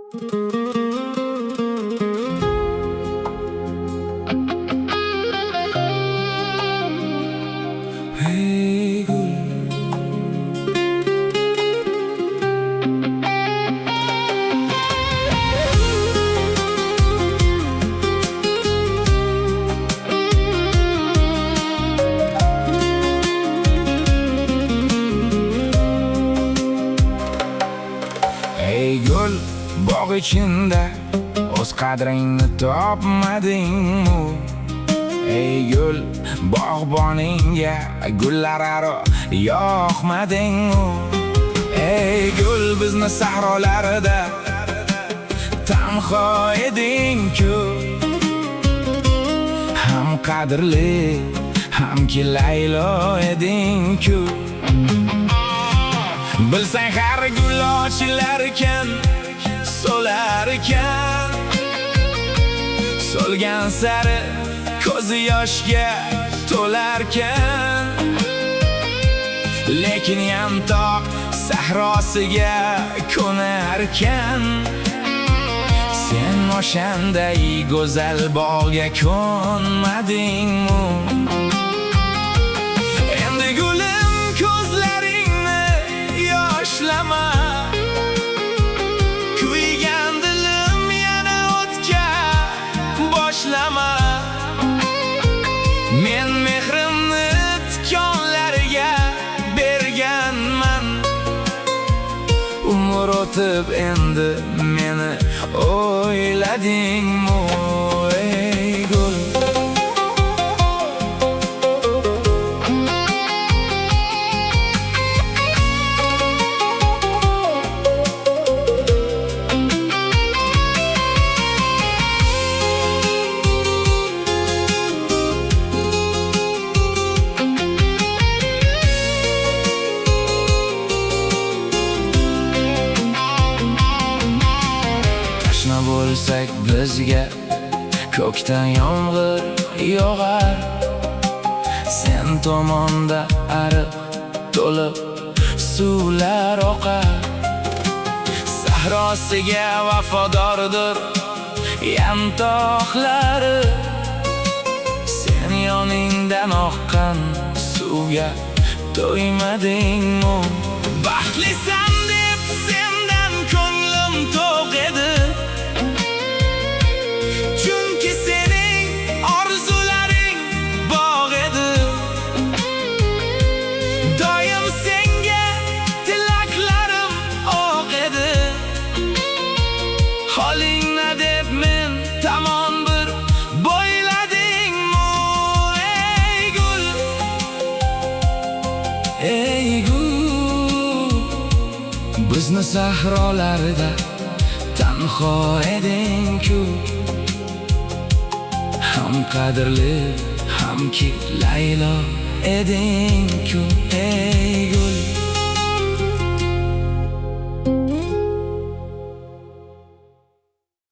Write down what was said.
Hey gul, ey gul, bog' içinde o'z qadringni topmadingmi? Ey gul, bog'boningga gullar aro yoqmadingmi? Ey gul, bizni sahrolarida tanho eding-ku. Ham qadrli, hamki laylo eding-ku. Bilsang har gul ochilar ekan, so'lar ekan. So'lgan sari ko'zi yoshga to'larkan. Lekin yantoq sahrosiga ko'narkan. Sen o'shanday go'zal bog'ga ko'nmadingmi? Endi gulim ko'zlaringni yoshlama. Kuygan dilim yana o'tga boshlama. Men mehrimni tikonlarga berganman. Umr o'tib endi meni o'yladingmi? Ey gul, tashna bo'lsak bizga ko'kdan yomg'ir yog'ar. Sen tomonda ariq to'lib suvlar oqar. Sahrosiga vafodordir yantoqlari. Sen yoningdan oqqan suvga to'ymadingmi? Baxtlisan deb sendan ko'nglim to'q edi. Chunki sening orzularing bog' edi. Doim senga tilaklarim o'q edi. Holingni deb men tamom bir bo'yladingmi? Ey gul, ey gul, bizni sahrolarida tanho eding-ku. Ham qadrli, hamki laylo eding-ku.